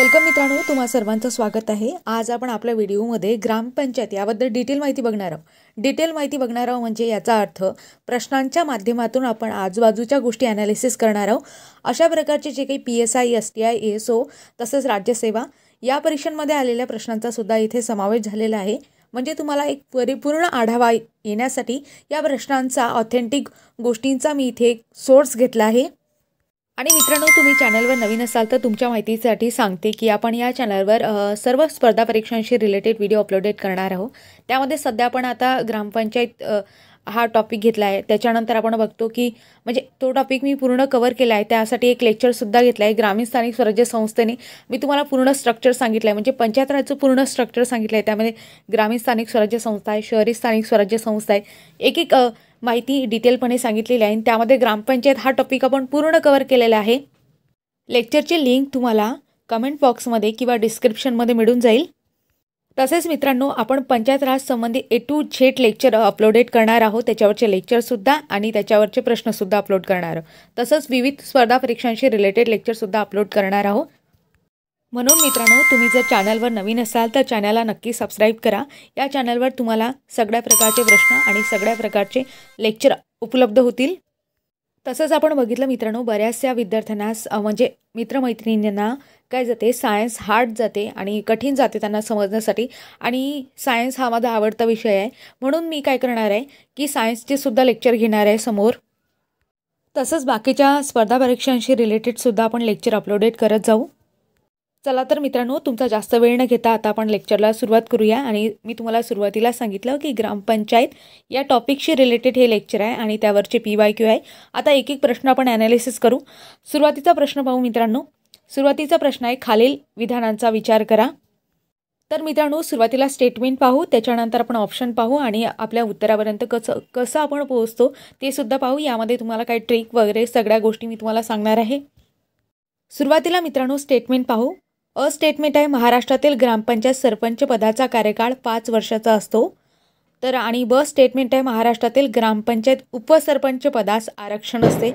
Welcome मित्रांनो, तुम्हा सर्वांचं स्वागत आहे। आज आपण आपल्या व्हिडिओमध्ये ग्रामपंचायत याबद्दल डिटेल माहिती बघणार आहोत। डिटेल माहिती बघणार आहोत म्हणजे याचा अर्थ प्रश्नांच्या माध्यमातून आपण आजूबाजूच्या गोष्टी ॲनालिसिस करणार आहोत। अशा प्रकारचे जे काही PSI, STI, ASO तसेच राज्यसेवा या परीक्षांमध्ये आलेल्या प्रश्नांचा सुद्धा इथे समावेश झालेला आहे। म्हणजे तुम्हाला एक परिपूर्ण आढावा येण्यासाठी या प्रश्नांचा ऑथेंटिक गोष्टींचा मी इथे सोर्स घेतला आहे। आणि मित्रांनो, तुम्ही चॅनलवर नवीन असाल तर तुमच्या माहितीसाठी सांगते की आपण या चॅनलवर सर्व स्पर्धा परीक्षांशी रिलेटेड व्हिडिओ अपलोडेड करणार आहोत। त्यामध्ये सध्या आपण आता ग्रामपंचायत हा टॉपिक घेतला आहे। त्याच्यानंतर आपण बघतो की म्हणजे तो टॉपिक मी पूर्ण कव्हर केला आहे। त्यासाठी एक लेक्चरसुद्धा घेतला आहे। ग्रामीण स्थानिक स्वराज्य संस्थेने मी तुम्हाला पूर्ण स्ट्रक्चर सांगितलं आहे, म्हणजे पंचायत राजचं पूर्ण स्ट्रक्चर सांगितलं आहे। त्यामध्ये ग्रामीण स्थानिक स्वराज्य संस्था आहे, शहरी स्थानिक स्वराज्य संस्था आहे, एक माहिती डिटेलपणे सांगितलेली आहे। त्यामध्ये ग्रामपंचायत हा टॉपिक आपण पूर्ण कव्हर केलेला आहे। लेक्चरची लिंक तुम्हाला कमेंट बॉक्समध्ये किंवा डिस्क्रिप्शनमध्ये मिळून जाईल। तसेच मित्रांनो, आपण पंचायत राज संबंधी A to Z lecture uploaded करणार आहोत। त्याच्यावरचे लेक्चरसुद्धा आणि त्याच्यावरचे प्रश्नसुद्धा अपलोड करणार आहोत। तसंच विविध स्पर्धा परीक्षांशी रिलेटेड लेक्चरसुद्धा अपलोड करणार आहोत। म्हणून मित्रांनो, तुम्ही जर चॅनलवर नवीन असाल तर चॅनलला नक्की सबस्क्राईब करा। या चॅनलवर तुम्हाला सगळ्या प्रकारचे प्रश्न आणि सगळ्या प्रकारचे लेक्चर उपलब्ध होतील। तसंच आपण बघितलं मित्रांनो, बऱ्याचशा विद्यार्थ्यांना म्हणजे मित्रमैत्रिणींना काय जाते, सायन्स हार्ड जाते आणि कठीण जाते त्यांना समजण्यासाठी। आणि सायन्स हा माझा आवडता विषय आहे, म्हणून मी काय करणार आहे की सायन्सचे सुद्धा लेक्चर घेणार आहे समोर। तसंच बाकीच्या स्पर्धा परीक्षांशी रिलेटेडसुद्धा आपण लेक्चर अपलोडेड करत जाऊ। चला तर मित्रांनो, तुमचा जास्त वेळ न घेता आता आपण लेक्चरला सुरुवात करूया। आणि मी तुम्हाला सुरुवातीला सांगितलं की ग्रामपंचायत या टॉपिकशी रिलेटेड हे लेक्चर आहे आणि त्यावरचे PYQ आहे। आता एक एक प्रश्न आपण ॲनालिसिस करू। सुरुवातीचा प्रश्न पाहू मित्रांनो। सुरुवातीचा प्रश्न आहे, खालील विधानांचा विचार करा। तर मित्रांनो, सुरुवातीला स्टेटमेंट पाहू, त्याच्यानंतर आपण ऑप्शन पाहू आणि आपल्या उत्तरापर्यंत कसं आपण पोहोचतो ते सुद्धा पाहू। यामध्ये तुम्हाला काही ट्रिक वगैरे सगळ्या गोष्टी मी तुम्हाला सांगणार आहे। सुरुवातीला मित्रांनो स्टेटमेंट पाहू। अ स्टेटमेंट आहे, महाराष्ट्रातील ग्रामपंचायत सरपंच पदाचा कार्यकाळ 5 वर्षाचा असतो। तर आणि ब स्टेटमेंट आहे, महाराष्ट्रातील ग्रामपंचायत उपसरपंच पदास आरक्षण असते।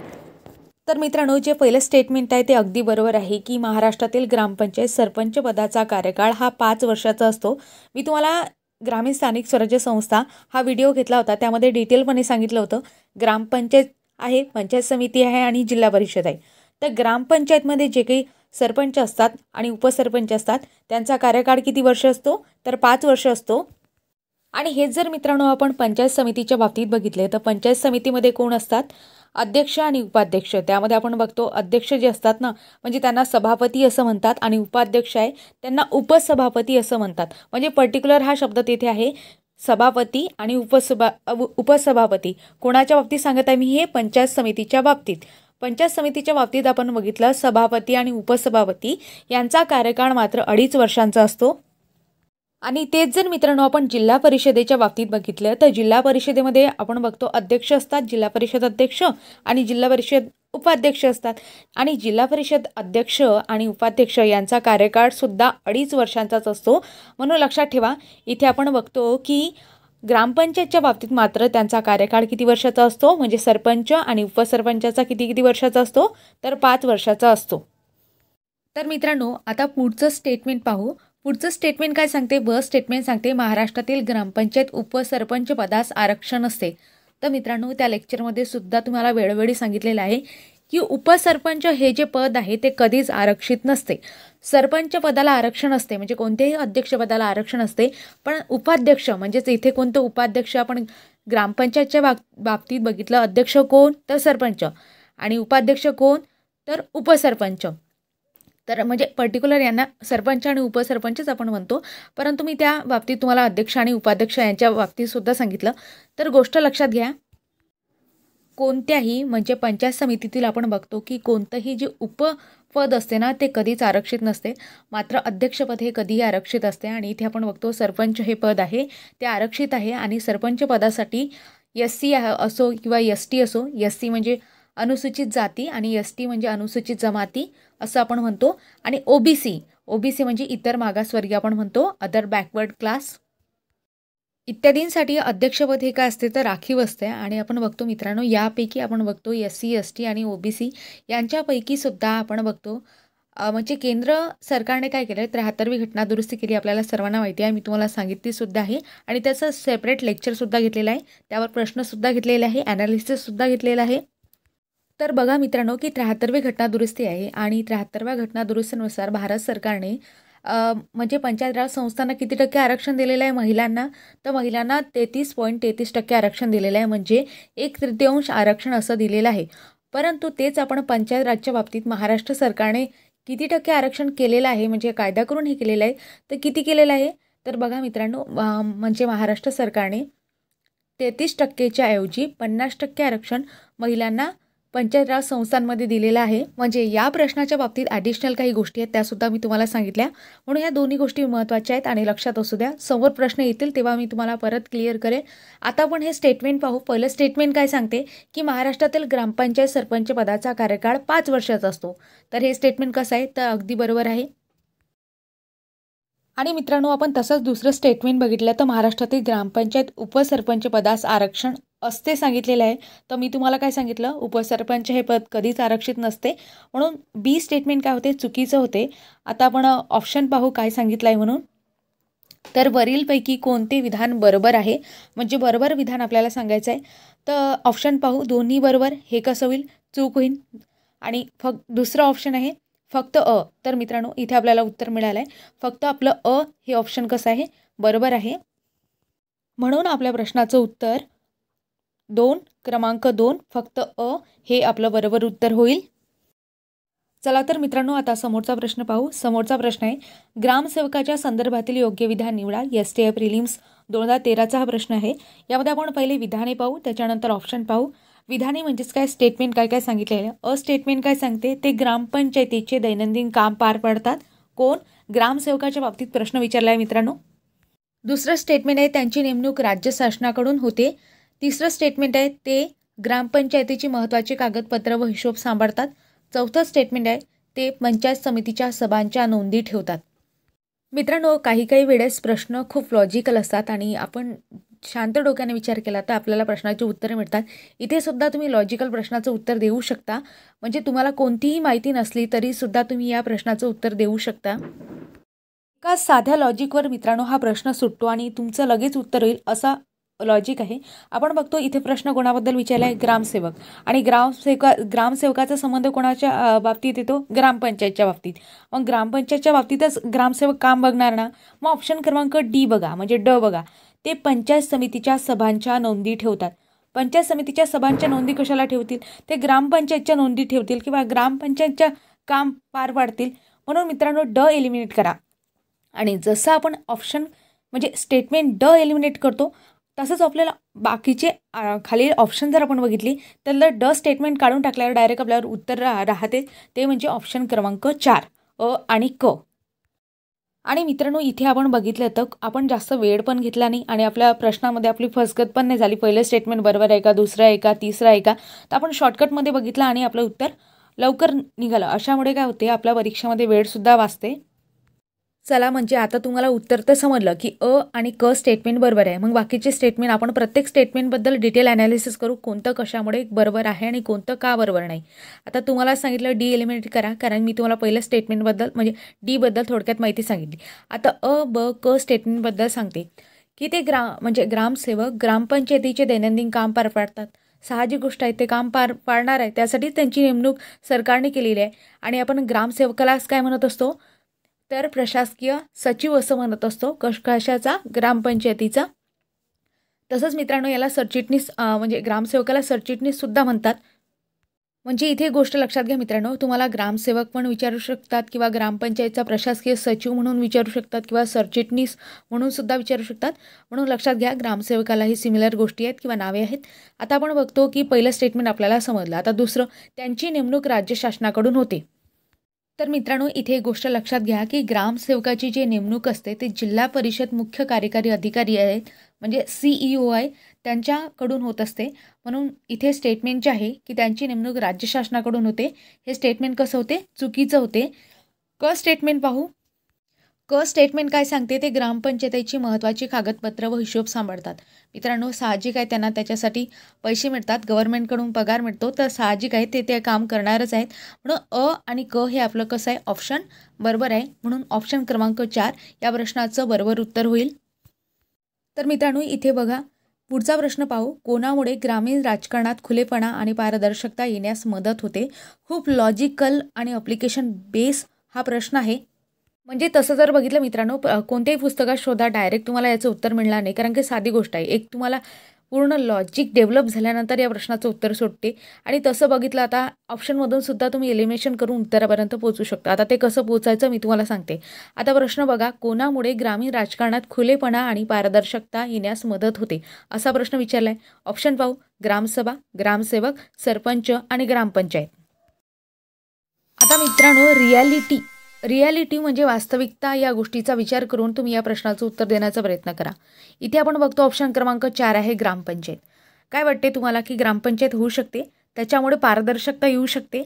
तर मित्रांनो, जे पहिलं स्टेटमेंट आहे ते अगदी बरोबर आहे की महाराष्ट्रातील ग्रामपंचायत सरपंच पदाचा कार्यकाळ हा 5 वर्षाचा असतो। मी तुम्हाला ग्रामीण स्थानिक स्वराज्य संस्था हा व्हिडिओ घेतला होता, त्यामध्ये डिटेलपणे सांगितलं होतं। ग्रामपंचायत आहे, पंचायत समिती आहे आणि जिल्हा परिषद आहे। तर ग्रामपंचायतमध्ये जे काही सरपंच असतात आणि उपसरपंच असतात त्यांचा कार्यकाळ किती वर्ष असतो, तर 5 वर्ष असतो। आणि हेच जर मित्रांनो आपण पंचायत समितीच्या बाबतीत बघितले तर पंचायत समितीमध्ये कोण असतात, अध्यक्ष आणि उपाध्यक्ष। त्यामध्ये आपण बघतो अध्यक्ष जे असतात ना, म्हणजे त्यांना सभापती असं म्हणतात आणि उपाध्यक्ष आहे त्यांना उपसभापती असं म्हणतात। म्हणजे पर्टिक्युलर हा शब्द तिथे आहे, सभापती आणि उपसभापती। कोणाच्या बाबतीत सांगत आहे मी, हे पंचायत समितीच्या बाबतीत। पंचायत समितीच्या बाबतीत आपण बघितलं सभापती आणि उपसभापती यांचा कार्यकाळ मात्र 2.5 वर्षांचा असतो। आणि तेच जर मित्रांनो आपण जिल्हा परिषदेच्या बाबतीत बघितलं तर जिल्हा परिषदेमध्ये आपण बघतो अध्यक्ष असतात, जिल्हा परिषद अध्यक्ष आणि जिल्हा परिषद उपाध्यक्ष असतात। आणि जिल्हा परिषद अध्यक्ष आणि उपाध्यक्ष यांचा कार्यकाळ सुद्धा 2.5 वर्षांचाच असतो। म्हणून लक्षात ठेवा, इथे आपण बघतो की ग्रामपंचायतच्या बाबतीत मात्र त्यांचा कार्यकाळ किती वर्षाचा असतो, म्हणजे सरपंच आणि उपसरपंचाचा किती वर्षाचा असतो, तर 5 वर्षाचा असतो। तर मित्रांनो, आता पुढचं स्टेटमेंट पाहू। पुढचं स्टेटमेंट काय सांगते, ब स्टेटमेंट सांगते, महाराष्ट्रातील ग्रामपंचायत उपसरपंच पदास आरक्षण असते। तर मित्रांनो, त्या लेक्चरमध्ये सुद्धा तुम्हाला वेळोवेळी सांगितलेलं आहे की उपसरपंच हे जे पद आहे ते कधीच आरक्षित नसते। सरपंच पदाला आरक्षण असते, म्हणजे कोणत्याही अध्यक्षपदाला आरक्षण असते, पण उपाध्यक्ष म्हणजेच इथे कोणतं उपाध्यक्ष आपण ग्रामपंचायतच्या बाबतीत बघितलं, अध्यक्ष कोण, तर सरपंच, आणि उपाध्यक्ष कोण, तर उपसरपंच। तर म्हणजे पर्टिक्युलर यांना सरपंच आणि उपसरपंचच आपण म्हणतो, परंतु मी त्या बाबतीत तुम्हाला अध्यक्ष आणि उपाध्यक्ष यांच्या बाबतीत सुद्धा सांगितलं। तर गोष्ट लक्षात घ्या, कोणत्याही म्हणजे पंचायत समितीतील आपण बघतो की कोणतंही जे उपपद असते ना ते कधीच आरक्षित नसते, मात्र अध्यक्षपद हे कधीही आरक्षित असते। आणि इथे आपण बघतो सरपंच हे पद आहे ते आरक्षित आहे। आणि सरपंच पदासाठी SC असो किंवा ST असो, SC म्हणजे अनुसूचित जाती आणि ST म्हणजे अनुसूचित जमाती असं आपण म्हणतो। आणि OBC म्हणजे इतर मागासवर्गीय आपण म्हणतो, अदर बॅकवर्ड क्लास इत्यादींसाठी अध्यक्षपद हे काय असते तर राखीव असते। आणि आपण बघतो मित्रांनो, यापैकी आपण बघतो SC ST आणि OBC यांच्यापैकी सुद्धा आपण बघतो म्हणजे केंद्र सरकारने काय केलं आहे, 73वी घटना दुरुस्ती केली, आपल्याला सर्वांना माहिती आहे. मी तुम्हाला सांगितलीसुद्धा आहे आणि त्याचं सेपरेट लेक्चरसुद्धा घेतलेलं आहे. त्यावर प्रश्नसुद्धा घेतलेले आहे, ॲनालिसिससुद्धा घेतलेलं आहे. तर बघा मित्रांनो, की 73वी घटना दुरुस्ती आहे आणि 73व्या घटना दुरुस्तीनुसार भारत सरकारने म्हणजे पंचायत राज संस्थांना किती टक्के आरक्षण दिलेलं आहे महिलांना? तर महिलांना 33.33% आरक्षण दिलेलं आहे, म्हणजे 1/3 आरक्षण असं दिलेलं आहे. परंतु तेच आपण पंचायत राजच्या बाबतीत महाराष्ट्र सरकारने किती टक्के आरक्षण केलेलं आहे, म्हणजे कायदा करून हे केलेलं आहे, तर किती केलेलं आहे? तर बघा मित्रांनो, म्हणजे महाराष्ट्र सरकारने 33%च्या ऐवजी 50% आरक्षण महिलांना पंचायत राज संस्थांमध्ये दिलेलं आहे. म्हणजे या प्रश्नाच्या बाबतीत ॲडिशनल काही गोष्टी आहेत, त्यासुद्धा मी तुम्हाला सांगितल्या. म्हणून या दोन्ही गोष्टी महत्त्वाच्या आहेत आणि लक्षात असू द्या. समोर प्रश्न येतील तेव्हा मी तुम्हाला परत क्लिअर करेन. आता आपण हे स्टेटमेंट पाहू. पहिलं स्टेटमेंट काय सांगते, की महाराष्ट्रातील ग्रामपंचायत सरपंच पदाचा कार्यकाळ 5 वर्षाचा असतो. तर हे स्टेटमेंट कसं आहे, तर अगदी बरोबर आहे. आणि मित्रांनो, आपण तसंच दुसरं स्टेटमेंट बघितलं तर महाराष्ट्रातील ग्रामपंचायत उपसरपंच पदास आरक्षण असते सांगितलेलं आहे. तर मी तुम्हाला काय सांगितलं, उपसरपंच हे पद कधीच आरक्षित नसते. म्हणून बी स्टेटमेंट काय होते, चुकीचं होते. आता आपण ऑप्शन पाहू काय सांगितलं आहे म्हणून. तर वरीलपैकी कोणते विधान बरोबर आहे, म्हणजे बरोबर विधान आपल्याला सांगायचं आहे. तर ऑप्शन पाहू, दोन्ही बरोबर, हे कसं होईल, चूक होईल. आणि दुसरं ऑप्शन आहे फक्त अ. तर मित्रांनो, इथे आपल्याला उत्तर मिळालं आहे. फक्त आपलं अ हे ऑप्शन कसं आहे, बरोबर आहे. म्हणून आपल्या प्रश्नाचं उत्तर 2, क्रमांक 2, फक्त अ हे आपलं बरोबर उत्तर होईल. चला तर मित्रांनो, आता समोरचा प्रश्न पाहू. समोरचा प्रश्न आहे, ग्रामसेवकाच्या संदर्भातील योग्य विधान निवडा. STI प्रिलिम्स 2013चा हा प्रश्न आहे. यामध्ये आपण पहिले विधाने पाहू, त्याच्यानंतर ऑप्शन पाहू. विधाने म्हणजेच काय, स्टेटमेंट काय काय सांगितलेलं आहे. स्टेटमेंट काय सांगते, ते ग्रामपंचायतीचे दैनंदिन काम पार पाडतात. कोण? ग्रामसेवकाच्या बाबतीत प्रश्न विचारला आहे मित्रांनो. दुसरं स्टेटमेंट आहे, त्यांची नेमणूक राज्य शासनाकडून होते. तिसरं स्टेटमेंट आहे, ते ग्रामपंचायतीची महत्त्वाची कागदपत्र व हिशोब सांभाळतात. चौथं स्टेटमेंट आहे, ते पंचायत समितीच्या सभांच्या नोंदी ठेवतात. मित्रांनो, काही वेळेस प्रश्न खूप लॉजिकल असतात आणि आपण शांत डोक्याने विचार केला तर आपल्याला प्रश्नाची उत्तरे मिळतात. इथे सुद्धा तुम्ही लॉजिकल प्रश्नाचं उत्तर देऊ शकता. म्हणजे तुम्हाला कोणतीही माहिती नसली तरीसुद्धा तुम्ही या प्रश्नाचं उत्तर देऊ शकता. एका साध्या लॉजिकवर मित्रांनो हा प्रश्न सुटतो आणि तुमचं लगेच उत्तर होईल असा लॉजिक आहे. आपण बघतो इथे प्रश्न कोणाबद्दल विचारला आहे, ग्रामसेवक. आणि ग्रामसेवकाचा संबंध कोणाच्या बाबतीत येतो, ग्रामपंचायतच्या बाबतीत. मग ग्रामपंचायतच्या बाबतीतच ग्रामसेवक काम बघणार ना. मग ऑप्शन क्रमांक डी बघा, म्हणजे ड बघा, ते पंचायत समितीच्या सभांच्या नोंदी ठेवतात. पंचायत समितीच्या सभांच्या नोंदी कशाला ठेवतील, ते ग्रामपंचायतच्या नोंदी ठेवतील किंवा ग्रामपंचायतच्या काम पार पाडतील. म्हणून मित्रांनो, ड एलिमिनेट करा. आणि जसं आपण ऑप्शन म्हणजे स्टेटमेंट ड एलिमिनेट करतो तसंच आपल्याला बाकीचे खालील ऑप्शन जर आपण बघितली तर ड स्टेटमेंट काढून टाकल्यावर डायरेक्ट आपल्यावर उत्तर राहते, ते म्हणजे ऑप्शन क्रमांक 4 अ आणि क. आणि मित्रांनो, इथे आपण बघितलं तर आपण जास्त वेळ पण घेतला नाही आणि आपल्या प्रश्नामध्ये आपली फसगत पण नाही झाली. पहिलं स्टेटमेंट बरोबर आहे का, दुसरं आहे का, तिसरं आहे का, तर आपण शॉर्टकटमध्ये बघितलं आणि आपलं उत्तर लवकर निघालं. अशामुळे काय होते, आपल्या परीक्षेमध्ये वेळसुद्धा वाचते. चला, म्हणजे आता तुम्हाला उत्तर तर समजलं की अ आणि क स्टेटमेंट बरोबर आहे. मग बाकीचे स्टेटमेंट आपण प्रत्येक स्टेटमेंटबद्दल डिटेल ॲनालिसिस करू, कोणतं कशामुळे बरोबर आहे आणि कोणतं का बरोबर नाही. आता तुम्हाला सांगितलं डी एलिमिनेट करा, कारण मी तुम्हाला पहिल्या स्टेटमेंटबद्दल म्हणजे डीबद्दल थोडक्यात माहिती सांगितली. आता अ ब क स्टेटमेंटबद्दल सांगते की ते म्हणजे ग्रामसेवक ग्रामपंचायतीचे दैनंदिन काम पार पाडतात. साहजिक गोष्ट आहे, ते काम पार पाडणार आहे, त्यासाठी त्यांची नेमणूक सरकारने केलेली आहे. आणि आपण ग्रामसेवकालाच काय म्हणत असतो, तर प्रशासकीय सचिव असं म्हणत असतो. कशाचा, ग्रामपंचायतीचा. तसंच मित्रांनो, याला सरचिटणीस म्हणजे ग्रामसेवकाला सरचिटणीस सुद्धा म्हणतात. म्हणजे इथे गोष्ट लक्षात घ्या मित्रांनो, तुम्हाला ग्रामसेवक पण विचारू शकतात किंवा ग्रामपंचायतचा प्रशासकीय सचिव म्हणून विचारू शकतात किंवा सरचिटणीस म्हणून सुद्धा विचारू शकतात. म्हणून लक्षात घ्या, ग्रामसेवकालाही सिमिलर गोष्टी आहेत किंवा नावे आहेत. आता आपण बघतो की पहिलं स्टेटमेंट आपल्याला समजलं. आता दुसरं, त्यांची नेमणूक राज्य शासनाकडून होते. तर मित्रांनो, इथे एक गोष्ट लक्षात घ्या की ग्रामसेवकाची जी नेमणूक असते ते जिल्हा परिषद मुख्य कार्यकारी अधिकारी आहेत, म्हणजे CEO आहे, त्यांच्याकडून होत असते. म्हणून इथे स्टेटमेंट जे आहे की त्यांची नेमणूक राज्य शासनाकडून होते, हे स्टेटमेंट कसं होते, चुकीचं होते. क स्टेटमेंट पाहू. क स्टेटमेंट काय सांगते ते ग्रामपंचायतीची महत्त्वाची कागदपत्र व हिशोब सांभाळतात. मित्रांनो, साहजिक आहे त्यांना त्याच्यासाठी पैसे मिळतात, गव्हर्नमेंटकडून पगार मिळतो, तर साहजिक आहे ते काम करणारच आहेत. म्हणून अ आणि क हे आपलं कसं आहे, ऑप्शन बरोबर आहे. म्हणून ऑप्शन क्रमांक 4 या प्रश्नाचं बरोबर उत्तर होईल. तर मित्रांनो, इथे बघा पुढचा प्रश्न पाहू. कोणामुळे ग्रामीण राजकारणात खुलेपणा आणि पारदर्शकता येण्यास मदत होते? खूप लॉजिकल आणि ॲप्लिकेशन बेस हा प्रश्न आहे. म्हणजे तसं जर बघितलं मित्रांनो, कोणत्याही पुस्तकात शोधा, डायरेक्ट तुम्हाला याचं उत्तर मिळणार नाही. कारण की साधी गोष्ट आहे. एक तुम्हाला पूर्ण लॉजिक डेव्हलप झाल्यानंतर या प्रश्नाचं उत्तर सुटते. आणि तसं बघितलं आता ऑप्शनमधून सुद्धा तुम्ही एलिमिनेशन करून उत्तरापर्यंत पोहोचू शकता. आता ते कसं पोहोचायचं मी तुम्हाला सांगते. आता प्रश्न बघा, कोणामुळे ग्रामीण राजकारणात खुलेपणा आणि पारदर्शकता येण्यास मदत होते, असा प्रश्न विचारला आहे. ऑप्शन पाहू. ग्रामसभा, ग्रामसेवक, सरपंच आणि ग्रामपंचायत. आता मित्रांनो, रियालिटी म्हणजे वास्तविकता या गोष्टीचा विचार करून तुम्ही या प्रश्नाचं उत्तर देण्याचा प्रयत्न करा. इथे आपण बघतो ऑप्शन क्रमांक 4 आहे ग्रामपंचायत. काय वाटते तुम्हाला की ग्रामपंचायत होऊ शकते, त्याच्यामुळे पारदर्शकता येऊ शकते?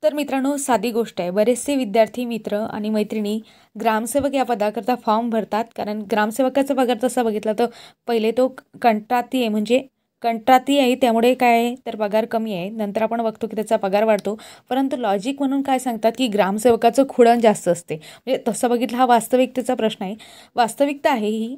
तर मित्रांनो, साधी गोष्ट आहे. बरेचसे विद्यार्थी मित्र आणि मैत्रिणी ग्रामसेवक या पदाकरता फॉर्म भरतात. कारण ग्रामसेवकाचा पगार तसा बघितला तर पहिले तो कंत्राटी आहे, म्हणजे कंत्राटी आहे, त्यामुळे काय आहे तर पगार कमी आहे. नंतर आपण बघतो की त्याचा पगार वाढतो. परंतु लॉजिक म्हणून काय सांगतात की ग्रामसेवकाचं खुळण जास्त असते. म्हणजे तसं बघितलं हा वास्तविकतेचा प्रश्न आहे, वास्तविकता आहे ही.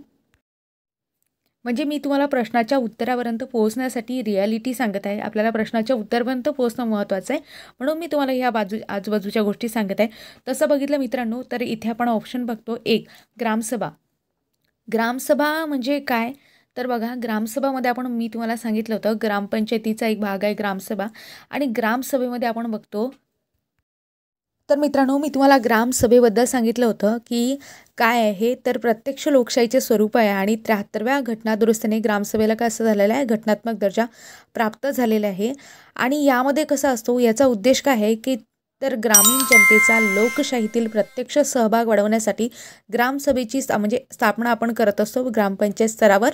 म्हणजे मी तुम्हाला प्रश्नाच्या उत्तरापर्यंत पोहोचण्यासाठी रियालिटी सांगत आहे. आपल्याला प्रश्नाच्या उत्तरापर्यंत पोहोचणं महत्त्वाचं आहे, म्हणून मी तुम्हाला ह्या आजूबाजूच्या गोष्टी सांगत आहे. तसं बघितलं मित्रांनो, तर इथे आपण ऑप्शन बघतो. 1 ग्रामसभा. ग्रामसभा म्हणजे काय तर बघा, ग्रामसभामध्ये मी तुम्हाला सांगितलं होतं ग्रामपंचायतीचा एक भाग आहे ग्रामसभा. आणि ग्रामसभेमध्ये आपण बघतो, तर मित्रांनो मी तुम्हाला ग्रामसभेबद्दल सांगितलं होतं की काय आहे तर प्रत्यक्ष लोकशाहीचे स्वरूप आहे. आणि 73व्या घटनादुरुस्तीने ग्रामसभेला कसं झालेलं आहे, घटनात्मक दर्जा प्राप्त झालेला आहे. आणि यामध्ये कसं असतो, याचा उद्देश काय आहे की तर ग्रामीण जनतेचा लोकशाहीतील प्रत्यक्ष सहभाग वाढवण्यासाठी ग्रामसभेची म्हणजे स्थापना आपण करत असतो ग्रामपंचायत स्तरावर.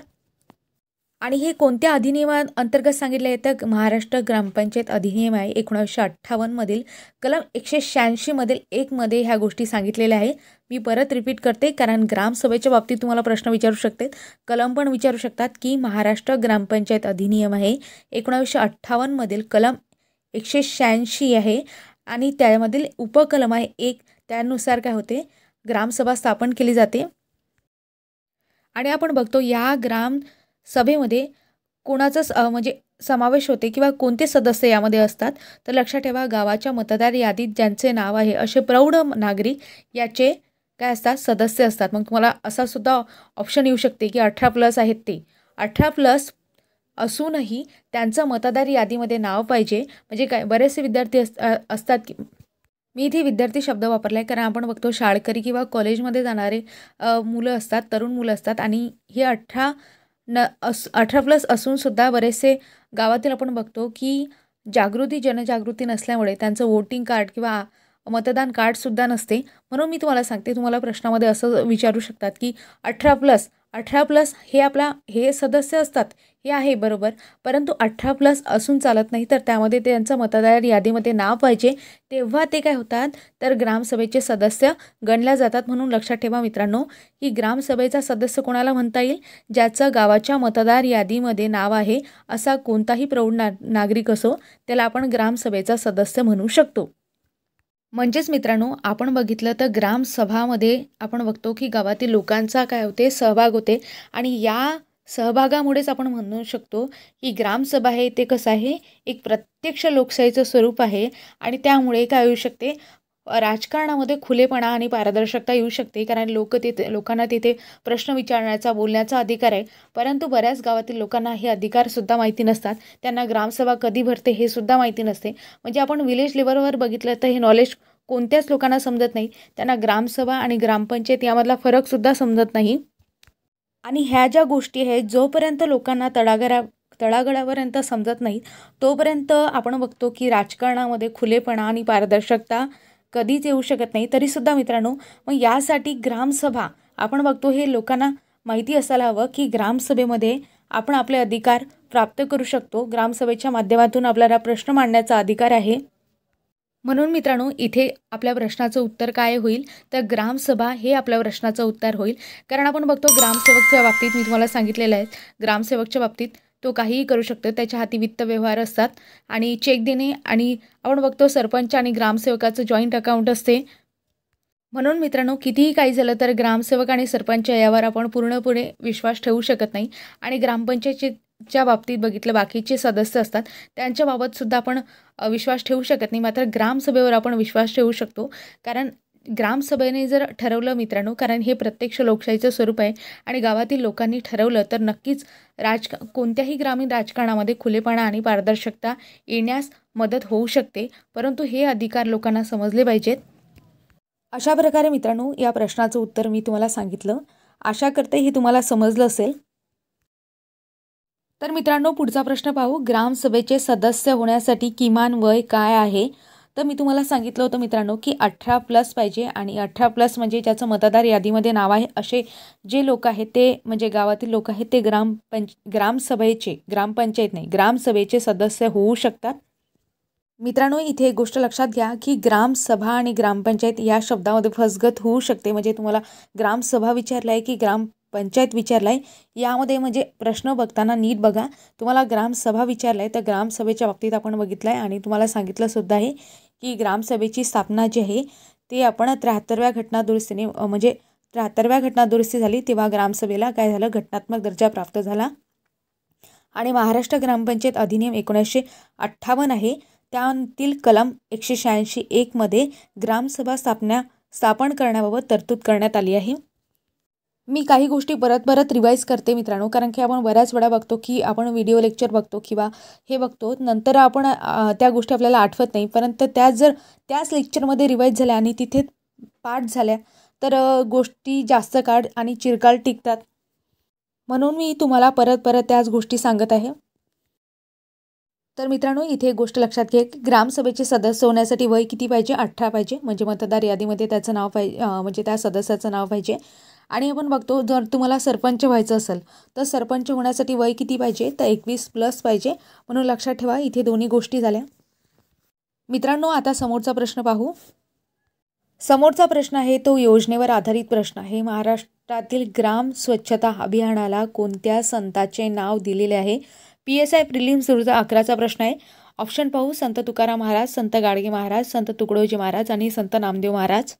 आणि हे कोणत्या अधिनियमाअंतर्गत सांगितले आहे तर महाराष्ट्र ग्रामपंचायत अधिनियम आहे 1958मधील कलम 186मधील 1मध्ये ह्या गोष्टी सांगितलेल्या आहे. मी परत रिपीट करते, कारण ग्रामसभेच्या बाबतीत तुम्हाला प्रश्न विचारू शकते, कलम पण विचारू शकतात की महाराष्ट्र ग्रामपंचायत अधिनियम आहे 1958मधील कलम 186 आहे आणि त्यामधील उपकलम आहे 1, त्यानुसार काय होते, ग्रामसभा स्थापन केली जाते. आणि आपण बघतो या ग्रामसभेमध्ये कोणाचाच म्हणजे समावेश होते किंवा कोणते सदस्य यामध्ये असतात तर लक्षात ठेवा, गावाच्या मतदार यादीत ज्यांचे नाव आहे असे प्रौढ नागरिक याचे काय असतात, सदस्य असतात. मग तुम्हाला असा सुद्धा ऑप्शन येऊ शकते की 18+ आहेत, ते 18+ असूनही त्यांचं मतदार यादीमध्ये नाव पाहिजे. म्हणजे काय, बरेचसे विद्यार्थी असतात की मी इथे विद्यार्थी शब्द वापरला आहे, कारण आपण बघतो शाळकरी किंवा कॉलेजमध्ये जाणारे मुलं असतात, तरुण मुलं असतात. आणि हे 18+ असूनसुद्धा बरेचसे गावातील आपण बघतो की जनजागृती नसल्यामुळे त्यांचं वोटिंग कार्ड किंवा मतदान कार्डसुद्धा नसते. म्हणून मी तुम्हाला सांगते, तुम्हाला प्रश्नामध्ये असं विचारू शकतात की 18+ हे सदस्य असतात, हे आहे बरोबर, परंतु 18+ असून चालत नाही, तर त्यामध्ये त्यांचं मतदार यादीमध्ये नाव पाहिजे, तेव्हा ते काय होतात तर ग्रामसभेचे सदस्य गणल्या जातात. म्हणून लक्षात ठेवा मित्रांनो की ग्रामसभेचा सदस्य कोणाला म्हणता येईल, ज्याचं गावाच्या मतदार यादीमध्ये नाव आहे. असा कोणताही प्रौढ नागरिक असो त्याला आपण ग्रामसभेचा सदस्य म्हणू शकतो. म्हणजेच मित्रांनो, आपण बघितलं तर ग्रामसभामध्ये आपण बघतो की गावातील लोकांचा काय होते, सहभाग होते. आणि या सहभागामुळेच आपण म्हणू शकतो की ग्रामसभा हे ते कसं आहे, एक प्रत्यक्ष लोकशाहीचं स्वरूप आहे. आणि त्यामुळे काय होऊ शकते, राजकारणामध्ये खुलेपणा आणि पारदर्शकता येऊ शकते. कारण लोकांना तिथे प्रश्न विचारण्याचा, बोलण्याचा अधिकार आहे. परंतु बऱ्याच गावातील लोकांना हे अधिकारसुद्धा माहिती नसतात, त्यांना ग्रामसभा कधी भरते हे सुद्धा माहिती नसते. म्हणजे आपण विलेज लेवलवर बघितलं तर हे नॉलेज कोणत्याच लोकांना समजत नाही, त्यांना ग्रामसभा आणि ग्रामपंचायत यामधला फरकसुद्धा समजत नाही. आणि ह्या ज्या गोष्टी आहेत, जोपर्यंत लोकांना तळागाळापर्यंत समजत नाही तोपर्यंत आपण बघतो की राजकारणामध्ये खुलेपणा आणि पारदर्शकता कधीच येऊ शकत नाही. तरीसुद्धा मित्रांनो, मग यासाठी ग्रामसभा आपण बघतो हे लोकांना माहिती असायला हवं की ग्रामसभेमध्ये आपण आपले अधिकार प्राप्त करू शकतो. ग्रामसभेच्या माध्यमातून आपल्याला प्रश्न मांडण्याचा अधिकार आहे. म्हणून मित्रांनो, इथे आपल्या प्रश्नाचं उत्तर काय होईल, तर ग्रामसभा हे आपल्या प्रश्नाचं उत्तर होईल. कारण आपण बघतो ग्रामसेवकच्या बाबतीत मी तुम्हाला सांगितलेलं आहे, ग्रामसेवकच्या बाबतीत तो काहीही करू शकतो. त्याच्या हाती वित्त व्यवहार असतात आणि चेक देणे, आणि आपण बघतो सरपंच आणि ग्रामसेवकाचं जॉईंट अकाउंट असते. म्हणून मित्रांनो, कितीही काही झालं तर ग्रामसेवक आणि सरपंच यावर आपण पूर्णपणे विश्वास ठेवू शकत नाही. आणि ग्रामपंचायतीच्या बाबतीत बघितलं, बाकीचे सदस्य असतात त्यांच्याबाबत सुद्धा आपण विश्वास ठेवू शकत नाही. मात्र ग्रामसभेवर आपण विश्वास ठेवू शकतो. कारण ग्रामसभेने जर ठरवलं मित्रांनो, कारण हे प्रत्यक्ष लोकशाहीचं स्वरूप आहे आणि गावातील लोकांनी ठरवलं तर नक्कीच कोणत्याही ग्रामीण राजकारणामध्ये खुलेपणा आणि पारदर्शकता येण्यास मदत होऊ शकते. परंतु हे अधिकार लोकांना समजले पाहिजेत. अशा प्रकारे मित्रांनो, या प्रश्नाचं उत्तर मी तुम्हाला सांगितलं. आशा करते हे तुम्हाला समजलं असेल. तर मित्रांनो, पुढचा प्रश्न पाहू. ग्रामसभेचे सदस्य होण्यासाठी किमान वय काय आहे? तर मी तुम्हाला सांगितलं होतं मित्रांनो की 18+ पाहिजे. आणि 18+ म्हणजे ज्याचं मतदार यादीमध्ये नाव आहे असे जे लोक आहेत, ते म्हणजे गावातील लोक आहेत, ते ग्रामसभेचे, ग्रामपंचायत नाही, ग्रामसभेचे सदस्य होऊ शकतात. मित्रांनो, इथे एक गोष्ट लक्षात घ्या की ग्रामसभा आणि ग्रामपंचायत या शब्दामध्ये फसगत होऊ शकते. म्हणजे तुम्हाला ग्रामसभा विचारला आहे की ग्रामपंचायत विचारला आहे, यामध्ये म्हणजे प्रश्न बघताना नीट बघा. तुम्हाला ग्रामसभा विचारला आहे तर ग्रामसभेच्या बाबतीत आपण बघितलं आहे आणि तुम्हाला सांगितलं सुद्धा आहे की ग्रामसभेची स्थापना जी आहे ते आपण 73व्या घटनादुरुस्तीने म्हणजे 73व्या घटनादुरुस्ती झाली तेव्हा ग्रामसभेला काय झालं, घटनात्मक दर्जा प्राप्त झाला. आणि महाराष्ट्र ग्रामपंचायत अधिनियम 1958 आहे, त्यातील कलम 186(1) मध्ये ग्रामसभा स्थापन करण्याबाबत तरतूद करण्यात आली आहे. मी काही गोष्टी परत रिवाईज करते मित्रांनो, कारण की आपण बऱ्याच वेळा बघतो की आपण व्हिडिओ लेक्चर बघतो किंवा हे बघतो, नंतर आपण त्या गोष्टी आपल्याला आठवत नाही. परंतु त्याच लेक्चरमध्ये रिवाईज झाल्या आणि तिथे पाठ झाल्या तर गोष्टी जास्त काळ आणि चिरकाल टिकतात. म्हणून मी तुम्हाला परत त्याच गोष्टी सांगत आहे. तर मित्रांनो, इथे एक गोष्ट लक्षात घ्या की ग्रामसभेचे सदस्य होण्यासाठी वय किती पाहिजे? 18 पाहिजे. म्हणजे मतदार यादीमध्ये त्याचं नाव पाहिजे, म्हणजे त्या सदस्याचं नाव पाहिजे. आणि आपण बघतो जर तुम्हाला सरपंच व्हायचं असेल तर सरपंच होण्यासाठी वय किती पाहिजे? तर 21+ पाहिजे. म्हणून लक्षात ठेवा, इथे दोन्ही गोष्टी झाल्या. मित्रांनो, आता समोरचा प्रश्न पाहू. समोरचा प्रश्न आहे तो योजनेवर आधारित प्रश्न आहे. महाराष्ट्रातील ग्राम स्वच्छता अभियानाला कोणत्या संताचे नाव दिलेले आहे? PSI प्रिलिम्स 2011चा प्रश्न आहे. ऑप्शन पाहू. संत तुकाराम महाराज, संत गाडगे महाराज, संत तुकडोजी महाराज आणि संत नामदेव महाराज.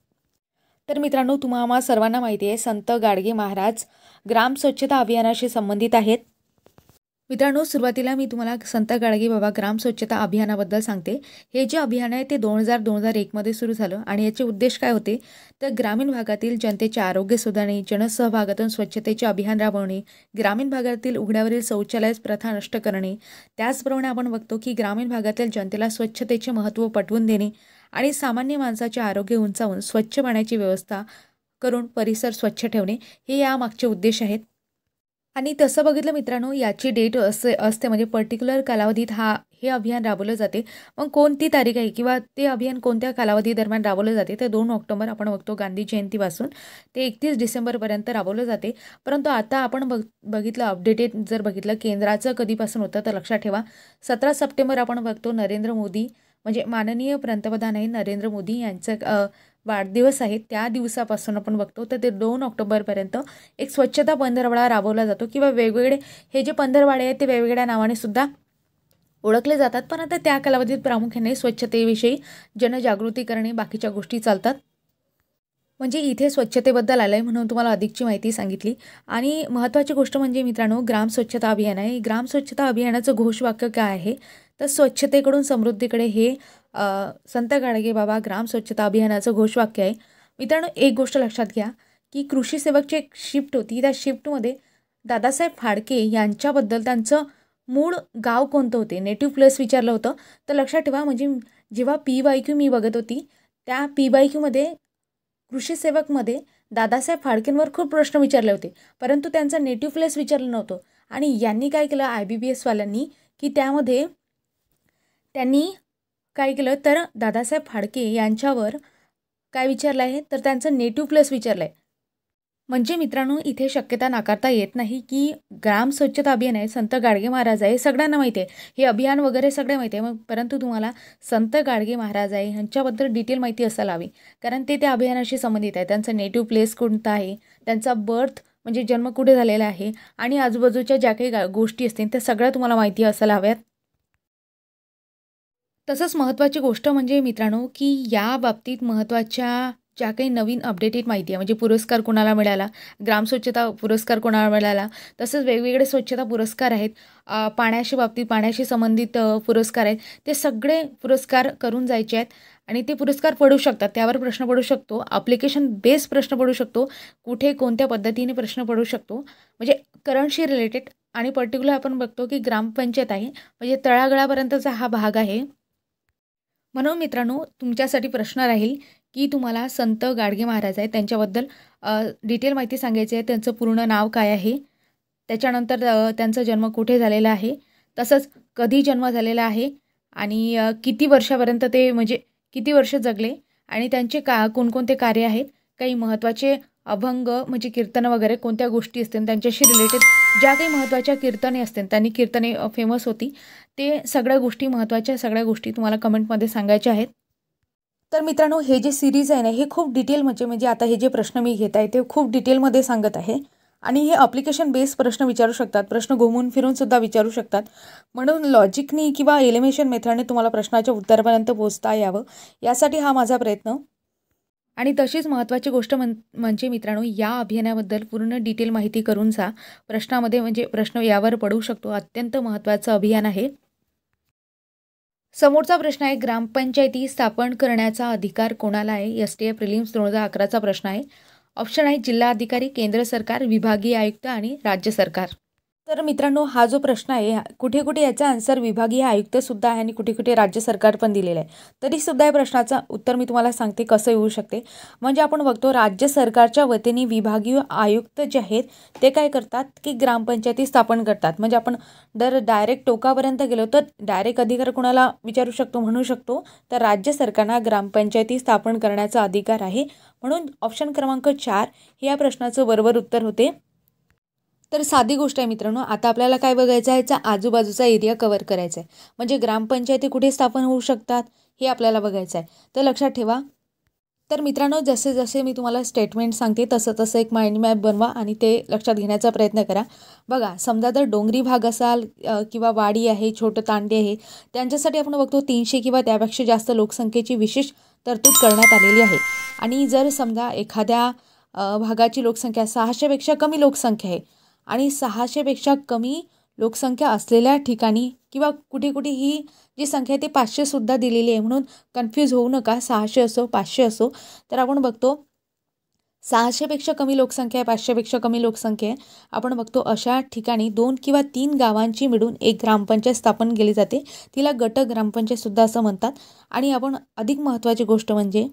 तर मित्रांनो, तुम्हाला सर्वांना माहिती आहे संत गाडगे महाराज ग्राम स्वच्छता अभियानाशी संबंधित आहेत. मित्रांनो, सुरुवातीला मी तुम्हाला संत गाडगे बाबा ग्राम स्वच्छता अभियानाबद्दल सांगते. हे जे अभियान आहे ते 2000-2001 मध्ये सुरू झालं आणि याचे उद्देश काय होते तर ग्रामीण भागातील जनतेचे आरोग्य सुधारणे, जनसहभागातून स्वच्छतेचे अभियान राबवणे, ग्रामीण भागातील उघड्यावरील शौचालय प्रथा नष्ट करणे. त्याचप्रमाणे आपण बघतो की ग्रामीण भागातील जनतेला स्वच्छतेचे महत्त्व पटवून देणे आणि सामान्य माणसाचे आरोग्य उंचावून स्वच्छ पाण्याची व्यवस्था करून परिसर स्वच्छ ठेवणे, हे यामागचे उद्देश आहेत. आणि तसं बघितलं मित्रांनो, याची डेट असते म्हणजे पर्टिक्युलर कालावधीत हे अभियान राबवलं जाते. मग कोणती तारीख आहे किंवा ते अभियान कोणत्या कालावधी दरम्यान राबवलं जाते तर 2 ऑक्टोबर आपण बघतो गांधी जयंतीपासून ते 31 डिसेंबरपर्यंत राबवलं जाते. परंतु आता आपण बघितलं अपडेटेड जर बघितलं केंद्राचं कधीपासून होतं तर लक्षात ठेवा 17 सप्टेंबर आपण बघतो नरेंद्र मोदी म्हणजे माननीय पंतप्रधान आहे नरेंद्र मोदी यांचं वाढदिवस आहे, त्या दिवसापासून आपण बघतो तर ते 2 ऑक्टोबरपर्यंत एक स्वच्छता पंधरवडा राबवला जातो किंवा वेगवेगळे हे जे पंधरवाडे आहेत ते वेगवेगळ्या नावाने सुद्धा ओळखले जातात. पण आता त्या कालावधीत प्रामुख्याने स्वच्छतेविषयी जनजागृती करणे बाकीच्या गोष्टी चालतात. म्हणजे इथे स्वच्छतेबद्दल आलं आहे म्हणून तुम्हाला अधिकची माहिती सांगितली. आणि महत्त्वाची गोष्ट म्हणजे मित्रांनो, ग्राम स्वच्छता अभियान आहे. ग्राम स्वच्छता अभियानाचं घोषवाक्य काय आहे तर स्वच्छतेकडून समृद्धीकडे, हे संत गाडगे बाबा ग्राम स्वच्छता अभियानाचं घोषवाक्य आहे. मित्रांनो, एक गोष्ट लक्षात घ्या की कृषी सेवकची एक शिफ्ट होती, त्या शिफ्टमध्ये दादासाहेब फाळके यांच्याबद्दल त्यांचं मूळ गाव कोणतं होते, नेटिव्ह प्लेस विचारलं होतं. तर लक्षात ठेवा, म्हणजे जेव्हा PYQ मी बघत होती त्या PYQमध्ये कृषी सेवकमध्ये दादासाहेब फाळकेंवर खूप प्रश्न विचारले होते, परंतु त्यांचं नेटिव्ह प्लेस विचारलं नव्हतं. आणि यांनी काय केलं IBPS वाल्यांनी की त्यामध्ये त्यांनी काय केलं तर दादासाहेब फाळके यांच्यावर काय विचारलं आहे तर त्यांचं नेटिव्ह प्लेस विचारलं आहे. म्हणजे मित्रांनो, इथे शक्यता नाकारता येत नाही की ग्राम स्वच्छता अभियान आहे, संत गाडगे महाराज आहे, सगळ्यांना माहिती आहे हे अभियान वगैरे सगळे माहिती आहे. मग परंतु तुम्हाला संत गाडगे महाराज आहे ह्यांच्याबद्दल डिटेल माहिती असायला हवी, कारण ते त्या अभियानाशी संबंधित आहे. त्यांचा नेटिव्ह प्लेस कोणता आहे, त्यांचा बर्थ म्हणजे जन्म कुठे झालेला आहे, आणि आजूबाजूच्या ज्या काही गोष्टी असतील त्या सगळ्या तुम्हाला माहिती असायला हव्यात. तसंच महत्त्वाची गोष्ट म्हणजे मित्रांनो, की या बाबतीत महत्त्वाच्या ज्या काही नवीन अपडेटेड माहिती आहे, म्हणजे पुरस्कार कोणाला मिळाला, ग्राम स्वच्छता पुरस्कार कोणाला मिळाला, तसंच वेगवेगळे स्वच्छता पुरस्कार आहेत, पाण्याशी बाबतीत पाण्याशी संबंधित पुरस्कार आहेत, ते सगळे पुरस्कार करून जायचे आहेत. आणि ते पुरस्कार पडू शकतात, त्यावर प्रश्न पडू शकतो, ॲप्लिकेशन बेस प्रश्न पडू शकतो, कुठे कोणत्या पद्धतीने प्रश्न पडू शकतो, म्हणजे करंटशी रिलेटेड. आणि पर्टिक्युलर आपण बघतो की ग्रामपंचायत आहे म्हणजे तळागाळापर्यंतचा हा भाग आहे. म्हणून मित्रांनो, तुमच्यासाठी प्रश्न राहील की तुम्हाला संत गाडगे महाराज आहेत त्यांच्याबद्दल डिटेल माहिती सांगायची आहे. त्यांचं पूर्ण नाव काय आहे, त्याच्यानंतर त्यांचा जन्म कुठे झालेला आहे, तसंच कधी जन्म झालेला आहे, आणि किती वर्षापर्यंत ते म्हणजे किती वर्ष जगले, आणि त्यांचे कोणकोणते कार्य आहेत, काही महत्त्वाचे अभंग म्हणजे कीर्तन वगैरे कोणत्या गोष्टी असतील त्यांच्याशी रिलेटेड, ज्या काही महत्त्वाच्या कीर्तने असतील, त्यांनी कीर्तने फेमस होती, ते सगळ्या गोष्टी, महत्त्वाच्या सगळ्या गोष्टी तुम्हाला कमेंटमध्ये सांगायच्या आहेत. तर मित्रांनो, हे जे सिरीज आहे ना, हे खूप डिटेल म्हणजे आता हे जे प्रश्न मी घेत आहे ते खूप डिटेलमध्ये सांगत आहे. आणि हे ॲप्लिकेशन बेस प्रश्न विचारू शकतात, प्रश्न घुमून फिरून सुद्धा विचारू शकतात. म्हणून लॉजिकनी किंवा एलिमिनेशन मेथडने तुम्हाला प्रश्नाच्या उत्तरापर्यंत पोहोचता यावं, यासाठी हा माझा प्रयत्न. आणि तशीच महत्त्वाची गोष्ट म्हणजे मित्रांनो, या अभियानाबद्दल पूर्ण डिटेल माहिती करून जा. प्रश्नामध्ये म्हणजे प्रश्न यावर पडू शकतो, अत्यंत महत्त्वाचं अभियान आहे. समोरचा प्रश्न आहे, ग्रामपंचायती स्थापन करण्याचा अधिकार कोणाला आहे? STA प्रिलिम्स 2011चा प्रश्न आहे. ऑप्शन आहे जिल्हाधिकारी, केंद्र सरकार, विभागीय आयुक्त आणि राज्य सरकार. तर मित्रांनो, हा जो प्रश्न आहे कुठे कुठे याचा आन्सर विभागीय आयुक्तसुद्धा आहे आणि कुठे कुठे राज्य सरकार पण दिलेलं आहे. तरीसुद्धा या प्रश्नाचं उत्तर मी तुम्हाला सांगते कसं येऊ शकते. म्हणजे आपण बघतो राज्य सरकारच्या वतीने विभागीय आयुक्त जे आहेत ते काय करतात की ग्रामपंचायती स्थापन करतात. म्हणजे आपण डायरेक्ट टोकापर्यंत गेलो तर डायरेक्ट अधिकार कोणाला विचारू शकतो म्हणू शकतो, तर राज्य सरकारला ग्रामपंचायती स्थापन करण्याचा अधिकार आहे. म्हणून ऑप्शन क्रमांक 4 हे या प्रश्नाचं बरोबर उत्तर होते. तर साधी गोष्ट आहे मित्रांनो, आता आपल्याला काय बघायचं आहे, याचा आजूबाजूचा एरिया कव्हर करायचा आहे. म्हणजे ग्रामपंचायती कुठे स्थापन होऊ शकतात हे आपल्याला बघायचं आहे. तर लक्षात ठेवा. तर मित्रांनो, जसे जसे मी तुम्हाला स्टेटमेंट सांगते तसं तसं एक माइंड मॅप बनवा आणि ते लक्षात घेण्याचा प्रयत्न करा. बघा, समजा जर डोंगरी भाग असाल किंवा वाडी आहे, छोटं तांडे आहे, त्यांच्यासाठी आपण बघतो 300 किंवा त्यापेक्षा जास्त लोकसंख्येची विशेष तरतूद करण्यात आलेली आहे. आणि जर समजा एखाद्या भागाची लोकसंख्या 600पेक्षा कमी लोकसंख्या आहे आणि 600पेक्षा कमी लोकसंख्या असलेल्या ठिकाणी किंवा कुठे कुठे ही जी संख्या आहे ती 500सुद्धा दिलेली आहे. म्हणून कन्फ्यूज होऊ नका, 600 असो 500 असो. तर आपण बघतो 600पेक्षा कमी लोकसंख्या आहे, 500पेक्षा कमी लोकसंख्या आहे, आपण बघतो अशा ठिकाणी 2 किंवा 3 गावांची मिळून एक ग्रामपंचायत स्थापन केली जाते. तिला गट ग्रामपंचायतसुद्धा असं म्हणतात. आणि आपण अधिक महत्त्वाची गोष्ट म्हणजे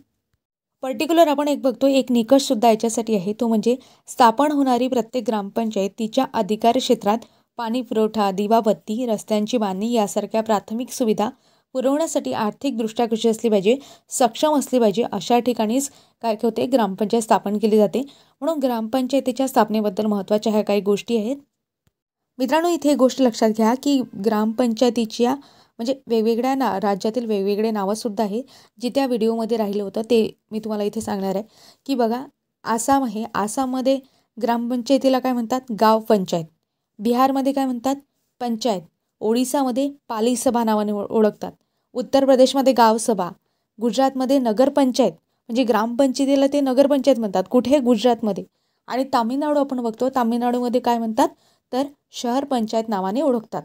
पर्टिक्युलर आपण एक बघतो, एक निकषसुद्धा याच्यासाठी आहे, तो म्हणजे स्थापन होणारी प्रत्येक ग्रामपंचायत तिच्या अधिकार क्षेत्रात पाणी पुरवठा, दिवाबत्ती, रस्त्यांची बांधणी यासारख्या प्राथमिक सुविधा पुरवण्यासाठी आर्थिकदृष्ट्या कशी असली पाहिजे, सक्षम असली पाहिजे, अशा ठिकाणीच काय होते, ग्रामपंचायत स्थापन केली जाते. म्हणून ग्रामपंचायतीच्या स्थापनेबद्दल महत्त्वाच्या ह्या काही गोष्टी आहेत. मित्रांनो, इथे एक गोष्ट लक्षात घ्या की ग्रामपंचायतीच्या म्हणजे वेगवेगळ्या राज्यातील वेगवेगळे नावंसुद्धा आहे. जे त्या व्हिडिओमध्ये राहिलं होतं ते मी तुम्हाला इथे सांगणार आहे. की बघा, आसाम आहे, आसाममध्ये ग्रामपंचायतीला काय म्हणतात, गाव पंचायत. बिहारमध्ये काय म्हणतात, पंचायत. ओडिसामध्ये पालिसभा नावाने ओळखतात. उत्तर प्रदेशमध्ये गावसभा. गुजरातमध्ये नगरपंचायत, म्हणजे ग्रामपंचायतीला ते नगरपंचायत म्हणतात. कुठे, गुजरातमध्ये. आणि तामिळनाडू आपण बघतो, तामिळनाडूमध्ये काय म्हणतात, तर शहर पंचायत नावाने ओळखतात.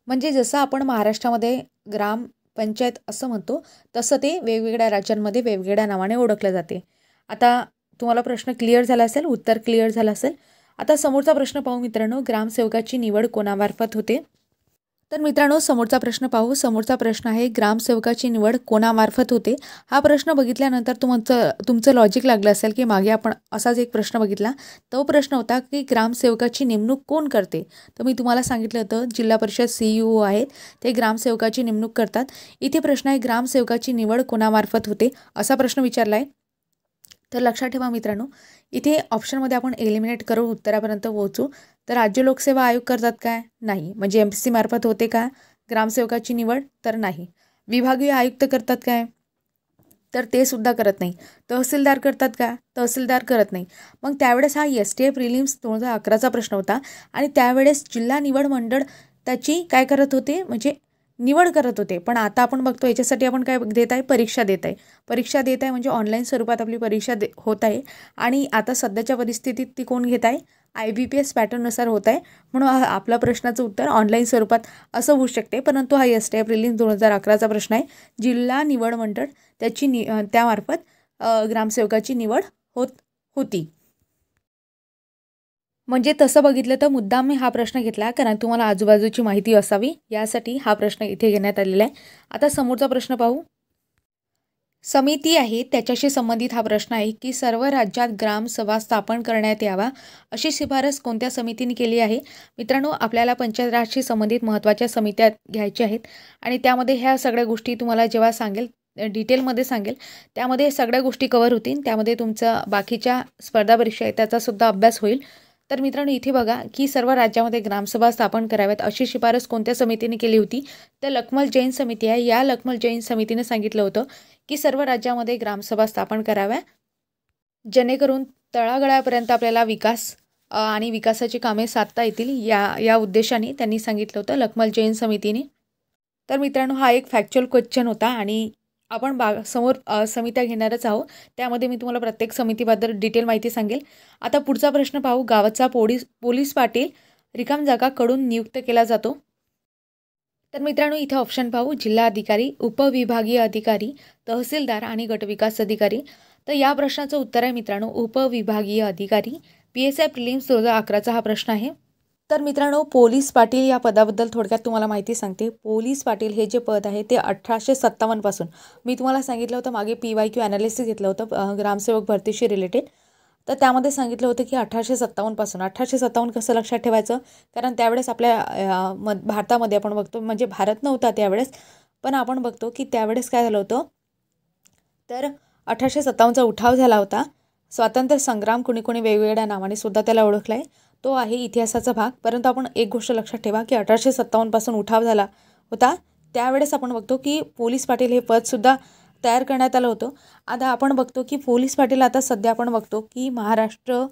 म्हणजे जसं आपण महाराष्ट्रामध्ये ग्रामपंचायत असं म्हणतो तसं ते वेगवेगळ्या राज्यांमध्ये वेगवेगळ्या नावाने ओळखले जाते. आता तुम्हाला प्रश्न क्लिअर झाला असेल, उत्तर क्लिअर झालं असेल. आता समोरचा प्रश्न पाहू मित्रांनो, ग्रामसेवकाची निवड कोणामार्फत होते? तर मित्रांनो, समोरचा प्रश्न पाहू. समोरचा प्रश्न आहे, ग्रामसेवकाची निवड कोणामार्फत होते? हा प्रश्न बघितल्यानंतर तुमचं लॉजिक लागलं असेल की मागे आपण असाच एक प्रश्न बघितला. तो प्रश्न होता की ग्रामसेवकाची नेमणूक कोण करते? तर मी तुम्हाला सांगितलं होतं जिल्हा परिषद CEO आहेत ते ग्रामसेवकाची नेमणूक करतात. इथे प्रश्न आहे, ग्रामसेवकाची निवड कोणामार्फत होते असा प्रश्न विचारला आहे. तर लक्षात ठेवा मित्रांनो, इथे ऑप्शनमध्ये आपण एलिमिनेट करून उत्तरापर्यंत पोहोचू. तर राज्य लोकसेवा आयोग करतात काय? नाही. म्हणजे MPSC मार्फत होते का ग्रामसेवकाची निवड? तर नाही. विभागीय आयुक्त करतात काय? तर ते सुद्धा करत नाही. तहसीलदार करतात का? तहसीलदार करत नाही. मग त्यावेळेस हा STA प्रिलिम्स 2011चा प्रश्न होता आणि त्यावेळेस जिल्हा निवड मंडळ त्याची काय करत होते, म्हणजे निवड करत होते. पण आता आपण बघतो याच्यासाठी आपण काय देत आहे, परीक्षा देत आहे. परीक्षा देत आहे म्हणजे ऑनलाईन स्वरूपात आपली परीक्षा होत आहे आणि आता सध्याच्या परिस्थितीत ती कोण घेत आहे, IBPS पॅटर्ननुसार होत आहे. म्हणून आपला प्रश्नाचं उत्तर ऑनलाईन स्वरूपात असं होऊ शकते. परंतु हा STA प्रिलिम्स 2011चा प्रश्न आहे. जिल्हा निवड मंडळ त्याची त्यामार्फत ग्रामसेवकाची निवड होती. म्हणजे तसं बघितलं तर मुद्दाम मी हा प्रश्न घेतला कारण तुम्हाला आजूबाजूची माहिती असावी यासाठी हा प्रश्न इथे घेण्यात आलेला आहे. आता समोरचा प्रश्न पाहू. समिती आहे त्याच्याशी संबंधित हा प्रश्न आहे की सर्व राज्यात ग्रामसभा स्थापन करण्यात यावा अशी शिफारस कोणत्या समितीने केली आहे? मित्रांनो, आपल्याला पंचायत राजशी संबंधित महत्त्वाच्या समित्या घ्यायच्या आहेत आणि त्यामध्ये ह्या सगळ्या गोष्टी तुम्हाला जेव्हा सांगेल डिटेलमध्ये सांगेल त्यामध्ये सगळ्या गोष्टी कव्हर होतील. त्यामध्ये तुमचा बाकीच्या स्पर्धा परीक्षा आहे त्याचासुद्धा अभ्यास होईल. तर मित्रांनो, इथे बघा की सर्व राज्यामध्ये ग्रामसभा स्थापन कराव्यात अशी शिफारस कोणत्या समितीने केली होती? तर लखमल जैन समिती आहे. या लखमल जैन समितीने सांगितलं होतं की सर्व राज्यामध्ये ग्रामसभा स्थापन कराव्या जेणेकरून तळागाळापर्यंत आपल्याला विकास आणि विकासाची कामे साधता येतील या उद्देशाने त्यांनी सांगितलं होतं लखमल जैन समितीने. तर मित्रांनो, हा एक फॅक्च्युअल क्वेश्चन होता आणि आपण समोर समित्या घेणारच आहोत. त्यामध्ये मी तुम्हाला प्रत्येक समितीबद्दल डिटेल माहिती सांगेल. आता पुढचा प्रश्न पाहू. गावाचा पोलीस पाटील रिकाम जागाकडून नियुक्त केला जातो. तर मित्रांनो, इथे ऑप्शन पाहू. जिल्हाधिकारी, उपविभागीय अधिकारी, तहसीलदार आणि गटविकास अधिकारी. तर या प्रश्नाचं उत्तर आहे मित्रांनो उपविभागीय अधिकारी. PSI प्रिलिम्स 2011चा हा प्रश्न आहे. तर मित्रांनो, पोलीस पाटील या पदाबद्दल थोडक्यात तुम्हाला माहिती सांगते. पोलीस पाटील हे जे पद आहे ते 1857 पासून मी तुम्हाला सांगितलं होतं मागे PYQ ॲनालिसिस घेतलं होतं ग्रामसेवक भरतीशी रिलेटेड. तर त्यामध्ये सांगितलं होतं की 1857 पासून. 1857 कसं लक्षात ठेवायचं, कारण त्यावेळेस आपल्या भारतामध्ये आपण बघतो, म्हणजे भारत नव्हता त्यावेळेस, पण आपण बघतो की त्यावेळेस काय झालं होतं, तर 1857चा उठाव झाला होता. स्वातंत्र्य संग्राम कोणी कोणी वेगवेगळ्या नावाने सुद्धा त्याला ओळखला आहे, तो आहे इतिहासाचा भाग. परंतु आपण एक गोष्ट लक्षात ठेवा की 1857 पासून उठाव झाला होता. त्यावेळेस आपण बघतो की पोलीस पाटील हे पदसुद्धा तयार करण्यात आलं होतं. आता आपण बघतो की पोलीस पाटील आता सध्या आपण बघतो की महाराष्ट्र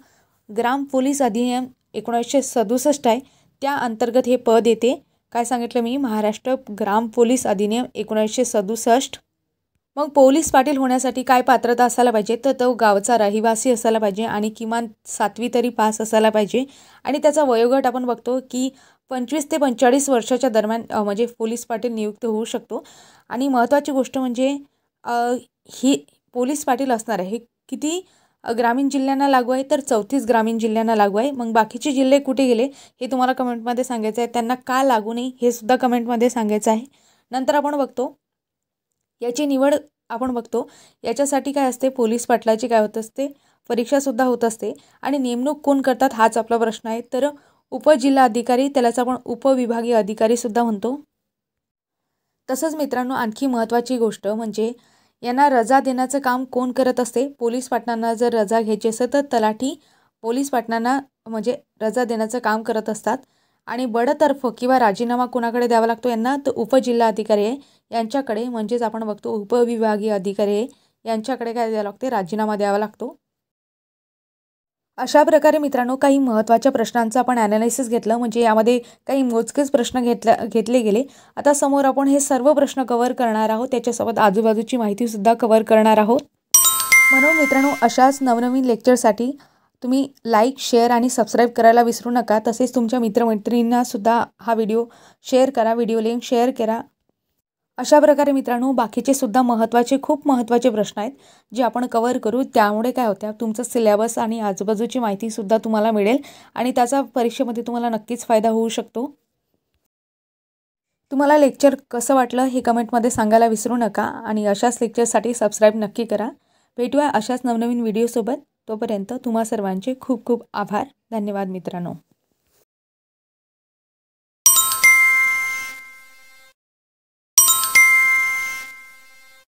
ग्राम पोलीस अधिनियम 1967 आहे, त्या अंतर्गत हे पद येते. काय सांगितलं मी? महाराष्ट्र ग्राम पोलीस अधिनियम 1967. मग पोलीस पाटील होण्यासाठी काय पात्रता असायला पाहिजे, तर तो गावचा रहिवासी असायला पाहिजे आणि किमान 7वी तरी पास असायला पाहिजे आणि त्याचा वयोगट आपण बघतो की 25 ते 45 वर्षाच्या दरम्यान म्हणजे पोलीस पाटील नियुक्त होऊ शकतो. आणि महत्त्वाची गोष्ट म्हणजे ही पोलीस पाटील असणार आहे हे किती ग्रामीण जिल्ह्यांना लागू आहे, तर 34 ग्रामीण जिल्ह्यांना लागू आहे. मग बाकीचे जिल्हे कुठे गेले हे तुम्हाला कमेंटमध्ये सांगायचं आहे. त्यांना का लागू नाही हे सुद्धा कमेंटमध्ये सांगायचं आहे. नंतर आपण बघतो याची निवड आपण बघतो याच्यासाठी काय असते, पोलीस पाटलाची काय होत असते, परीक्षासुद्धा होत असते आणि नेमणूक कोण करतात हाच आपला प्रश्न आहे. तर उपजिल्हा अधिकारी, त्यालाच आपण उपविभागीय अधिकारीसुद्धा म्हणतो. तसंच मित्रांनो, आणखी महत्त्वाची गोष्ट म्हणजे यांना रजा देण्याचं काम कोण करत असते? पोलीस पाटलांना जर रजा घ्यायची असेल तर तलाठी पोलीस पाटलांना म्हणजे रजा देण्याचं काम करत असतात. आणि बडतर्फ किंवा राजीनामा कोणाकडे द्यावा लागतो यांना? तर उपजिल्हा अधिकारी आहे यांच्याकडे, म्हणजेच आपण बघतो उपविभागीय अधिकारी आहे यांच्याकडे काय द्यावं लागते, राजीनामा द्यावा लागतो. अशा प्रकारे मित्रांनो काही महत्त्वाच्या प्रश्नांचं आपण ॲनालिसिस घेतलं, म्हणजे यामध्ये काही मोजकेच प्रश्न घेतले गेले. आता समोर आपण हे सर्व प्रश्न कव्हर करणार आहोत, त्याच्यासोबत आजूबाजूची माहितीसुद्धा कव्हर करणार आहोत. म्हणून मित्रांनो, अशाच नवनवीन लेक्चरसाठी तुम्ही लाईक, शेअर आणि सबस्क्राईब करायला विसरू नका. तसेच तुमच्या मित्रमैत्रिणींनासुद्धा हा व्हिडिओ शेअर करा, व्हिडिओ लिंक शेअर करा. अशा प्रकारे मित्रांनो बाकीचे सुद्धा खूप महत्त्वाचे प्रश्न आहेत जे आपण कव्हर करू. त्यामुळे काय होतं, तुमचं सिलेबस आणि आजूबाजूची माहितीसुद्धा तुम्हाला मिळेल आणि त्याचा परीक्षेमध्ये तुम्हाला नक्कीच फायदा होऊ शकतो. तुम्हाला लेक्चर कसं वाटलं हे कमेंटमध्ये सांगायला विसरू नका आणि अशाच लेक्चरसाठी सबस्क्राईब नक्की करा. भेटूया अशाच नवनवीन व्हिडिओसोबत. तोपर्यंत तुम्हा सर्वांचे खूप खूप आभार. धन्यवाद मित्रांनो.